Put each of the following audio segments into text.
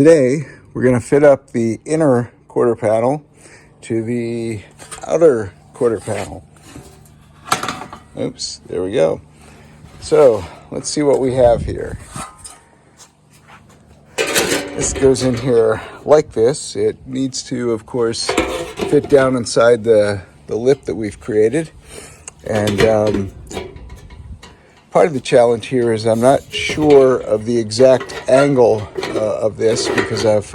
Today, we're going to fit up the inner quarter panel to the outer quarter panel. Oops, there we go. So, let's see what we have here. This goes in here like this. It needs to, of course, fit down inside the lip that we've created. And part of the challenge here is I'm not sure of the exact angle of this because I've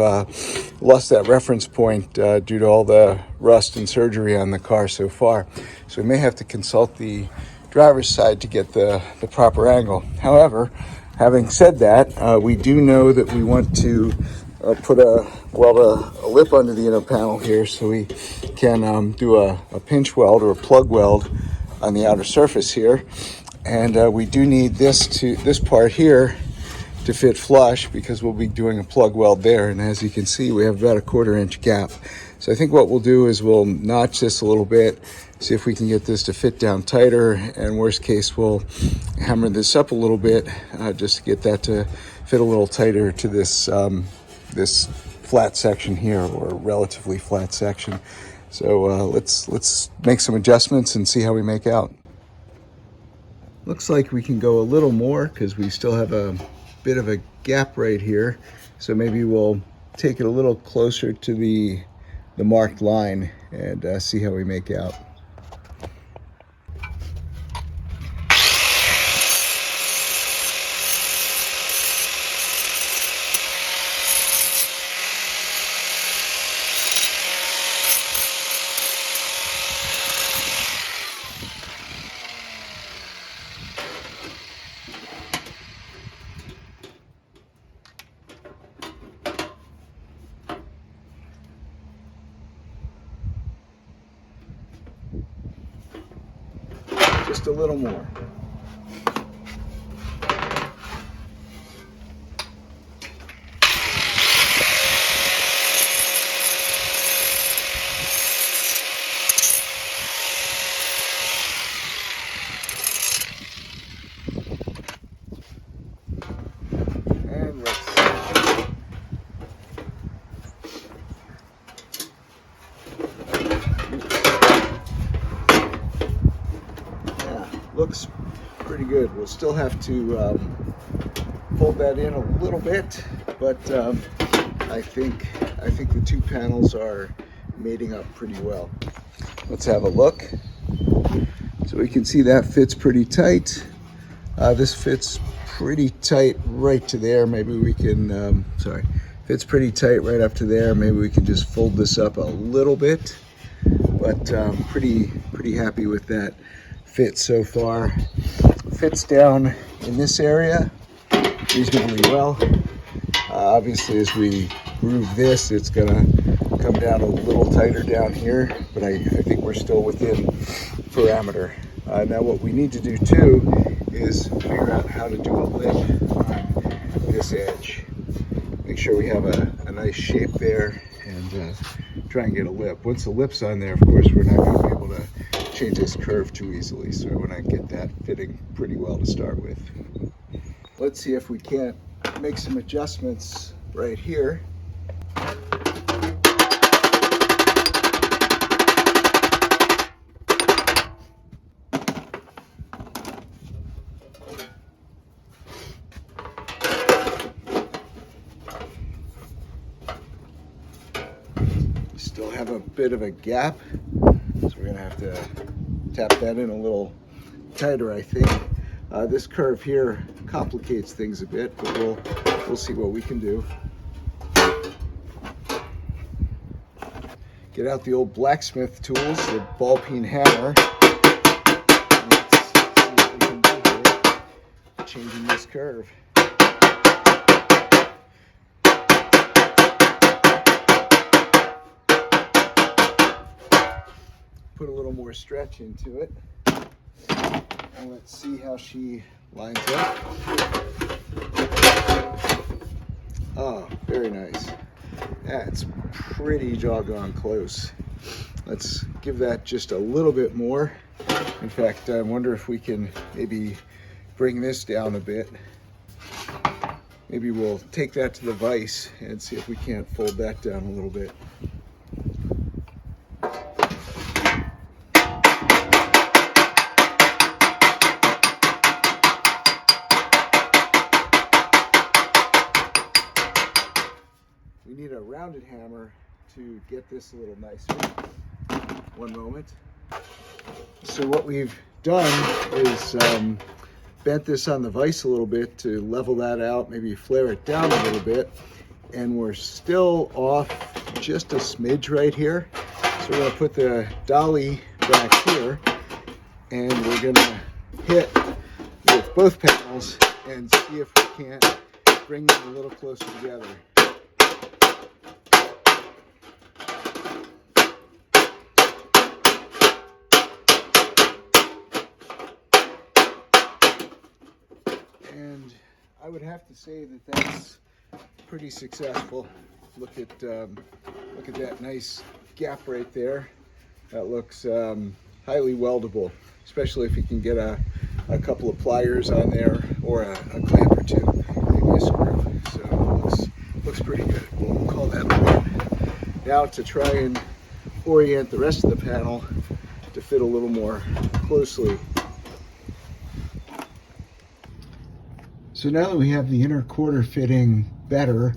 lost that reference point due to all the rust and surgery on the car so far. So we may have to consult the driver's side to get the proper angle. However, having said that, we do know that we want to weld a lip under the inner panel here so we can do a pinch weld or a plug weld on the outer surface here. And we do need this part here to fit flush because we'll be doing a plug weld there. And as you can see, we have about a 1/4 inch gap. So I think what we'll do is we'll notch this a little bit, see if we can get this to fit down tighter. And worst case, we'll hammer this up a little bit just to get that to fit a little tighter to this, this flat section here, or relatively flat section. So let's make some adjustments and see how we make out. Looks like we can go a little more because we still have a bit of a gap right here. So maybe we'll take it a little closer to the marked line and see how we make out. Just a little more. And let's see. Looks pretty good. We'll still have to fold that in a little bit, but I think the two panels are mating up pretty well. Let's have a look. So we can see that fits pretty tight. This fits pretty tight right to there. Maybe we can, fits pretty tight right up to there. Maybe we can just fold this up a little bit, but pretty happy with that fit so far. Fits down in this area reasonably well. Obviously, as we groove this, it's gonna come down a little tighter down here, but I think we're still within parameter. Now what we need to do too is figure out how to do a lip on this edge. Make sure we have a nice shape there and try and get a lip. Once the lip's on there, of course, we're not gonna be able to change this curve too easily, so we want to get that fitting pretty well to start with. Let's see if we can't make some adjustments right here. Still have a bit of a gap, so we're gonna have to tap that in a little tighter, I think. This curve here complicates things a bit, but we'll see what we can do. Get out the old blacksmith tools, the ball peen hammer. Let's see what we can do here, changing this curve. Put a little more stretch into it. And let's see how she lines up. Oh, very nice. That's pretty doggone close. Let's give that just a little bit more. In fact, I wonder if we can maybe bring this down a bit. maybe we'll take that to the vise and see if we can't fold that down a little bit. We need a rounded hammer to get this a little nicer. One moment. So what we've done is bent this on the vise a little bit to level that out, maybe flare it down a little bit, and we're still off just a smidge right here. So we're going to put the dolly back here, and we're going to hit with both panels and see if we can't bring them a little closer together. And I would have to say that that's pretty successful. Look at that nice gap right there. That looks highly weldable, especially if you can get a couple of pliers on there or a clamp or two, maybe a screw. So it looks pretty good. We'll call that one. Now to try and orient the rest of the panel to fit a little more closely. So now that we have the inner quarter fitting better,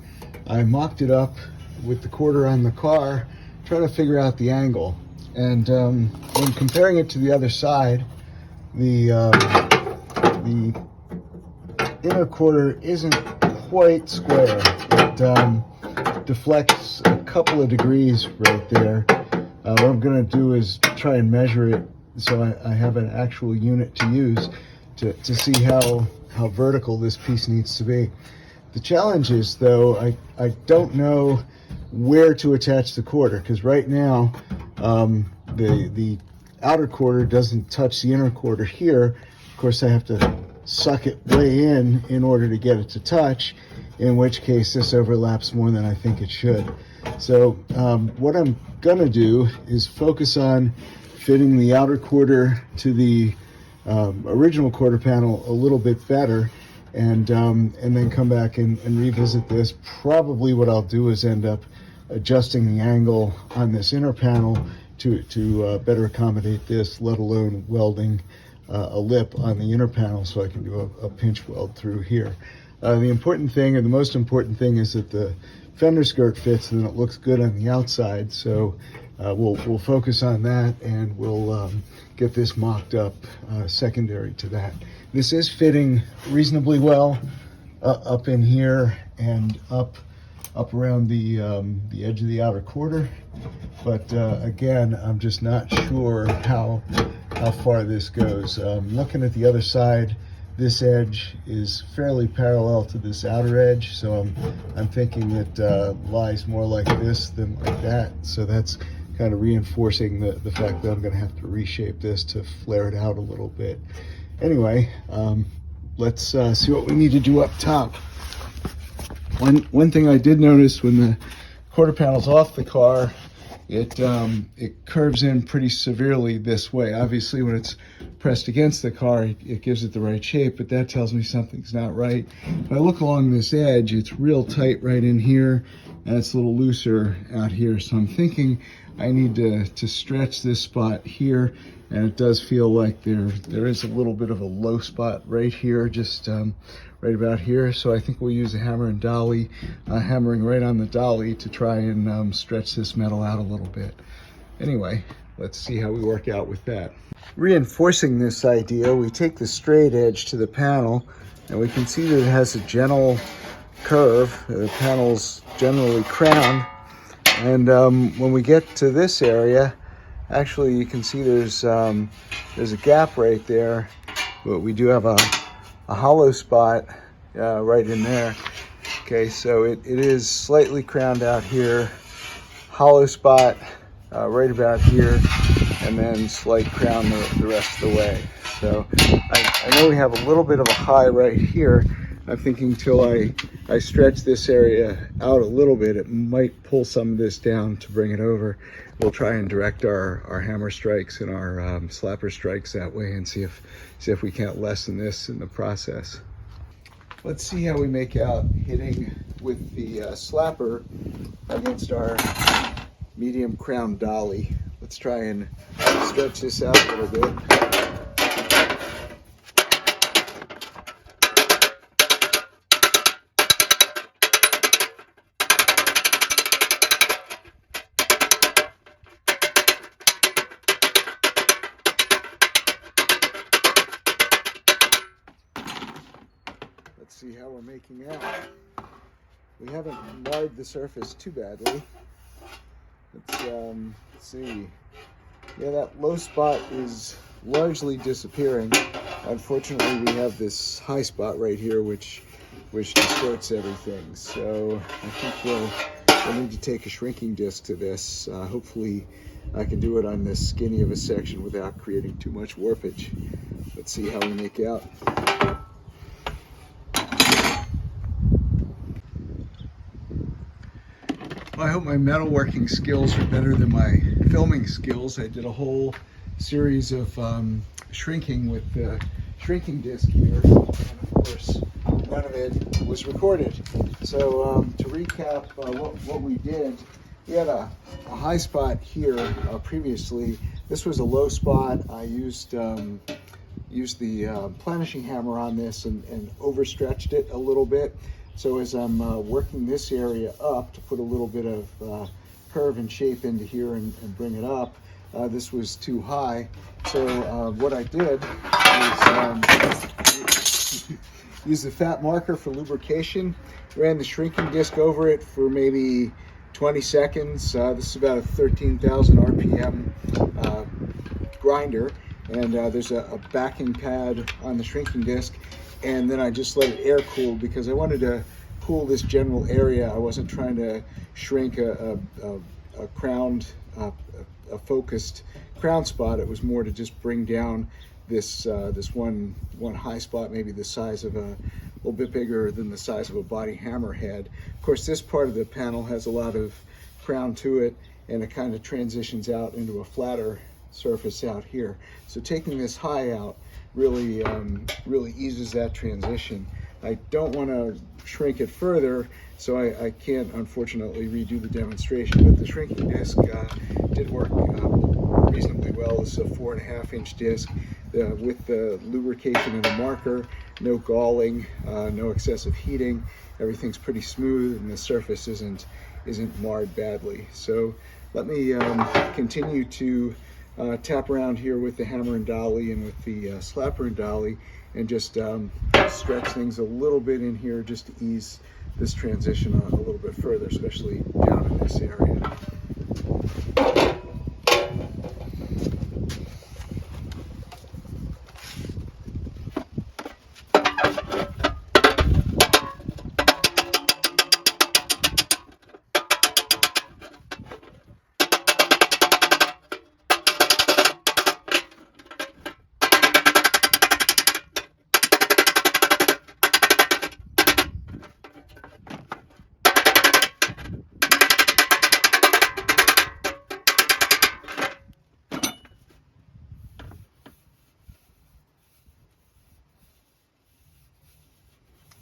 I mocked it up with the quarter on the car, trying to figure out the angle. And when comparing it to the other side, the inner quarter isn't quite square. It deflects a couple of degrees right there. What I'm going to do is try and measure it so I have an actual unit to use to see how vertical this piece needs to be. The challenge is, though, I don't know where to attach the quarter, because right now the outer quarter doesn't touch the inner quarter here. Of course, I have to suck it way in order to get it to touch, in which case this overlaps more than I think it should. So what I'm gonna do is focus on fitting the outer quarter to the original quarter panel a little bit better, and then come back and revisit this. Probably what I'll do is end up adjusting the angle on this inner panel to better accommodate this, let alone welding a lip on the inner panel so I can do a pinch weld through here. The important thing, or the most important thing, is that the fender skirt fits and it looks good on the outside. So we'll focus on that, and we'll get this mocked up secondary to that. This is fitting reasonably well up in here and up around the edge of the outer quarter, but again, I'm just not sure how far this goes. Looking at the other side, this edge is fairly parallel to this outer edge, so I'm thinking it lies more like this than like that. So that's kind of reinforcing the fact that I'm going to have to reshape this to flare it out a little bit. Anyway, let's see what we need to do up top. One thing I did notice when the quarter panel's off the car, it curves in pretty severely this way. Obviously, when it's pressed against the car, it gives it the right shape, but that tells me something's not right. If I look along this edge, it's real tight right in here, and it's a little looser out here. So I'm thinking I need to stretch this spot here, and it does feel like there is a little bit of a low spot right here, just right about here. So I think we'll use a hammer and dolly, hammering right on the dolly to try and stretch this metal out a little bit. Anyway, let's see how we work out with that. Reinforcing this idea, we take the straight edge to the panel, and we can see that it has a gentle curve. The panel's generally crowned, and when we get to this area, actually you can see there's a gap right there, but we do have a hollow spot right in there. Okay, so it is slightly crowned out here, hollow spot right about here, and then slight crown the rest of the way. So I know we have a little bit of a high right here. I'm thinking till I stretch this area out a little bit, it might pull some of this down to bring it over. We'll try and direct our hammer strikes and our slapper strikes that way, and see if we can't lessen this in the process. let's see how we make out hitting with the slapper against our medium crown dolly. Let's try and stretch this out a little bit. Let's see how we're making out. We haven't marred the surface too badly. Let's see. Yeah, that low spot is largely disappearing. Unfortunately, we have this high spot right here, which distorts everything. So I think we'll need to take a shrinking disc to this. Hopefully, I can do it on this skinny of a section without creating too much warpage. Let's see how we make out. Well, I hope my metalworking skills are better than my filming skills. I did a whole series of shrinking with the shrinking disc here, and of course, none of it was recorded. So to recap what we did, we had a high spot here previously. This was a low spot. I used the planishing hammer on this and overstretched it a little bit. So as I'm working this area up to put a little bit of curve and shape into here and bring it up, this was too high. So what I did is use the fat marker for lubrication, ran the shrinking disc over it for maybe 20 seconds. This is about a 13,000 RPM grinder, and there's a backing pad on the shrinking disc. And then I just let it air cool because I wanted to cool this general area. I wasn't trying to shrink a focused crown spot. It was more to just bring down this one high spot, maybe the size of a little bit bigger than the size of a body hammer head. Of course, this part of the panel has a lot of crown to it, and it kind of transitions out into a flatter surface out here. So taking this high out really eases that transition. I don't want to shrink it further, so I can't unfortunately redo the demonstration, but the shrinking disc did work reasonably well. This is a 4.5 inch disc with the lubrication and the marker, no galling, no excessive heating. Everything's pretty smooth and the surface isn't marred badly. So let me continue to tap around here with the hammer and dolly and with the slapper and dolly, and just stretch things a little bit in here just to ease this transition on a little bit further, especially down in this area.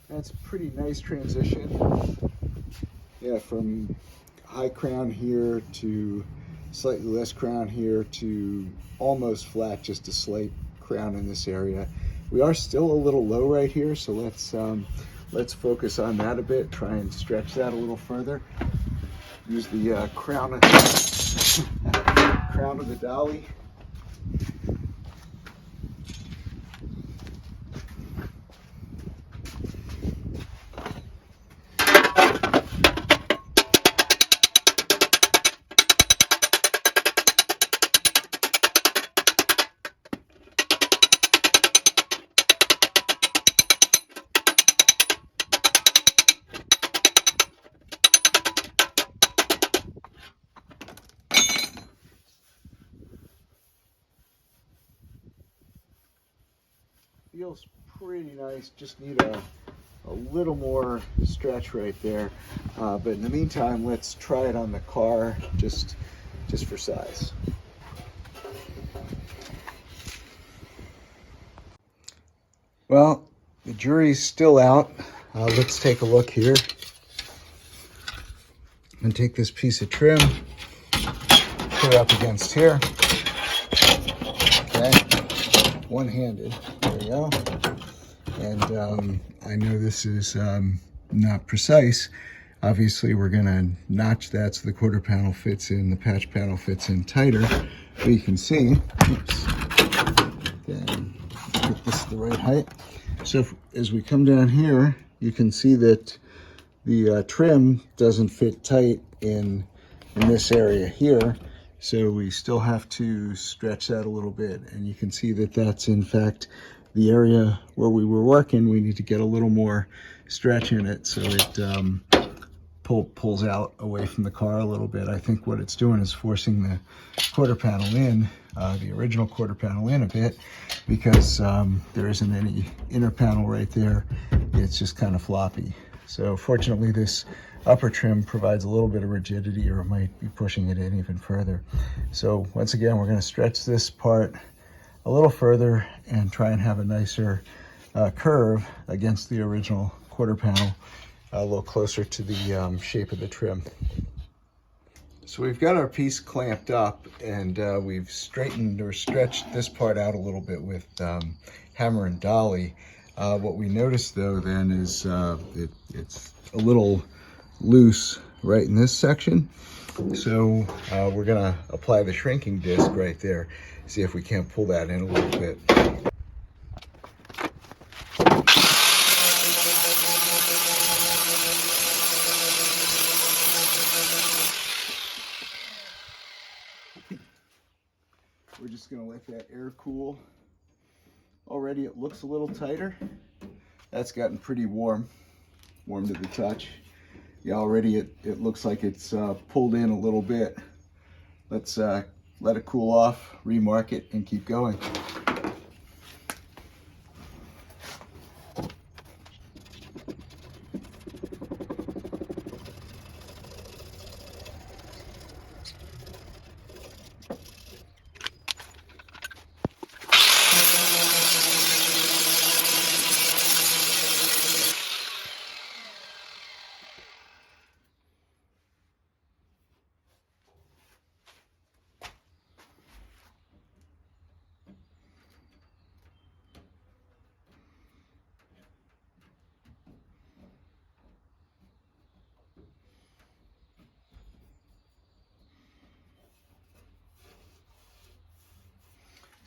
That's a pretty nice transition. Yeah, from high crown here to slightly less crown here to almost flat, just a slight crown in this area. We are still a little low right here, so let's focus on that a bit, try and stretch that a little further. Use the crown of the dolly. Feels pretty nice, just need a little more stretch right there. But in the meantime, let's try it on the car just for size. Well, the jury's still out. Let's take a look here. I'm going to take this piece of trim, put it up against here. Okay, one-handed. There we go. And I know this is not precise. Obviously, we're going to notch that so the quarter panel fits in, the patch panel fits in tighter. But you can see, oops, then get this to the right height. So as we come down here, you can see that the trim doesn't fit tight in this area here. So we still have to stretch that a little bit. And you can see that that's in fact the area where we were working. We need to get a little more stretch in it so it pulls out away from the car a little bit. I think what it's doing is forcing the quarter panel in, the original quarter panel in a bit, because there isn't any inner panel right there. It's just kind of floppy. So fortunately this upper trim provides a little bit of rigidity, or it might be pushing it in even further. So once again, we're going to stretch this part a little further and try and have a nicer curve against the original quarter panel, a little closer to the shape of the trim. So we've got our piece clamped up, and we've straightened or stretched this part out a little bit with hammer and dolly. What we noticed though then is it's a little loose right in this section. So we're gonna apply the shrinking disc right there, see if we can't pull that in a little bit. We're just gonna let that air cool. Already it looks a little tighter. That's gotten pretty warm to the touch. Yeah, already it looks like it's pulled in a little bit. Let's let it cool off, remark it, and keep going.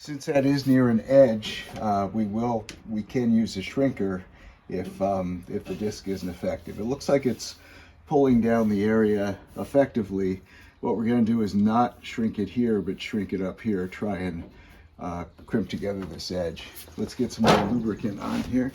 Since that is near an edge, we can use a shrinker if the disc isn't effective. It looks like it's pulling down the area effectively. What we're going to do is not shrink it here, but shrink it up here. Try and crimp together this edge. Let's get some more lubricant on here.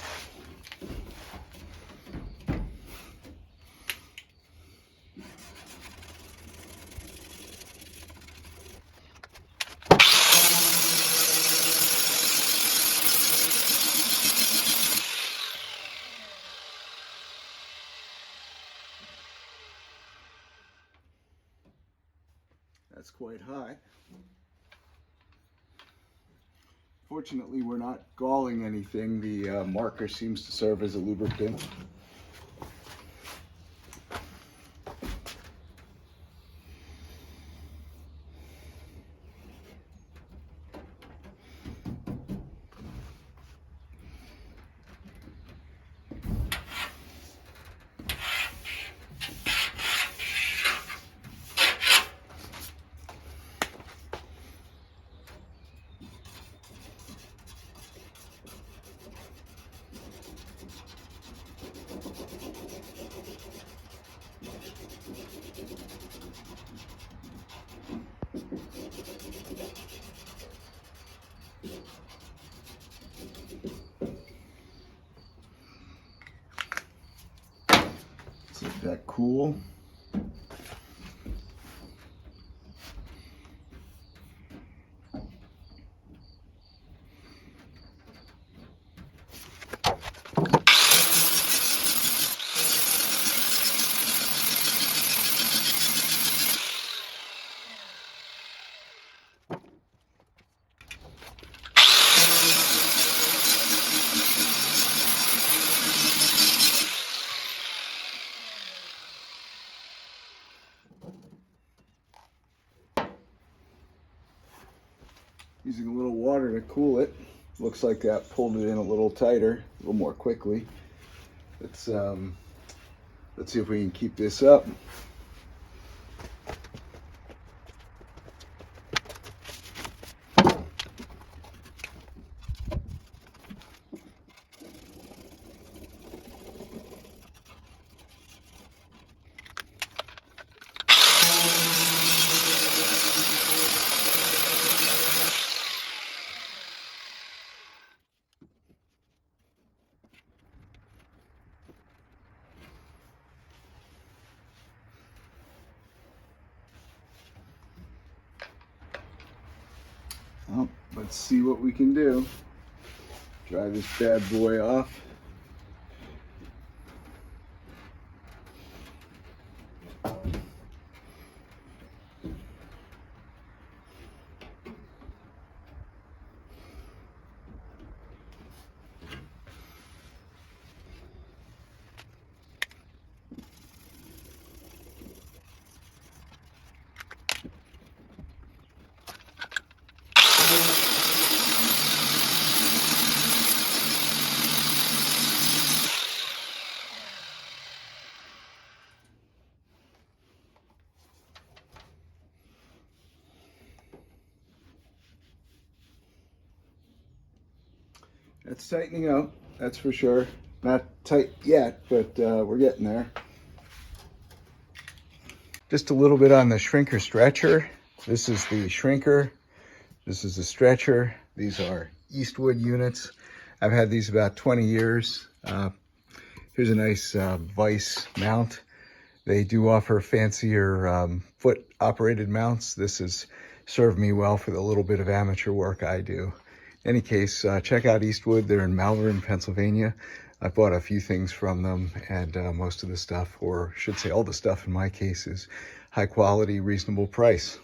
That's quite high. Fortunately, we're not galling anything. The marker seems to serve as a lubricant. Let that cool. Using a little water to cool it. Looks like that pulled it in a little tighter, a little more quickly. Let's see if we can keep this up. Well, let's see what we can do. Dry this bad boy off. It's tightening up, that's for sure. Not tight yet, but we're getting there. Just a little bit on the shrinker stretcher. This is the shrinker. This is the stretcher. These are Eastwood units. I've had these about 20 years. Here's a nice vise mount. They do offer fancier foot operated mounts. This has served me well for the little bit of amateur work I do. In any case, check out Eastwood. They're in Malvern, Pennsylvania. I bought a few things from them, and most of the stuff, or I should say all the stuff in my case, is high quality, reasonable price.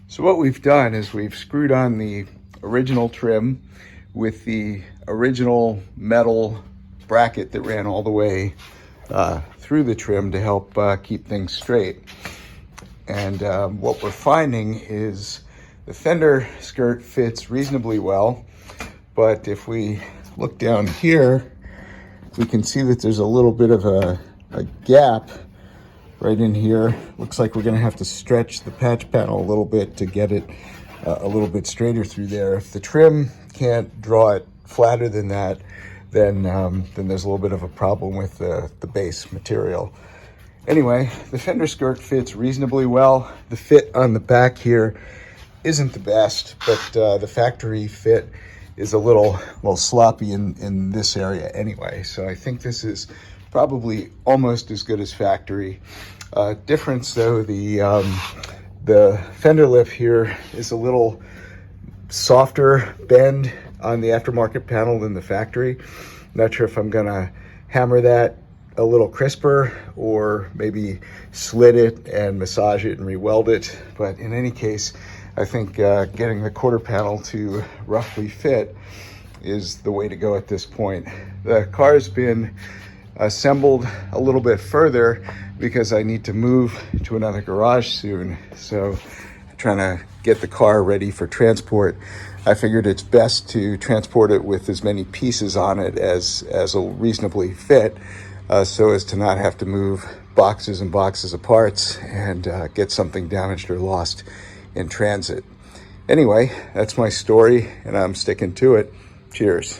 So what we've done is we've screwed on the original trim with the original metal bracket that ran all the way through the trim to help keep things straight. And what we're finding is the fender skirt fits reasonably well, but if we look down here, we can see that there's a little bit of a gap right in here. Looks like we're gonna have to stretch the patch panel a little bit to get it a little bit straighter through there. If the trim can't draw it flatter than that, then there's a little bit of a problem with the base material. Anyway, the fender skirt fits reasonably well. The fit on the back here isn't the best, but the factory fit is a little sloppy in this area anyway. So I think this is probably almost as good as factory. Difference though, the fender lip here is a little softer bend on the aftermarket panel than the factory. Not sure if I'm gonna hammer that a little crisper or maybe slit it and massage it and re-weld it. But in any case, I think getting the quarter panel to roughly fit is the way to go at this point. The car's been assembled a little bit further because I need to move to another garage soon. So I'm trying to get the car ready for transport. I figured it's best to transport it with as many pieces on it as will reasonably fit, so as to not have to move boxes and boxes of parts and get something damaged or lost in transit. Anyway, that's my story, and I'm sticking to it. Cheers.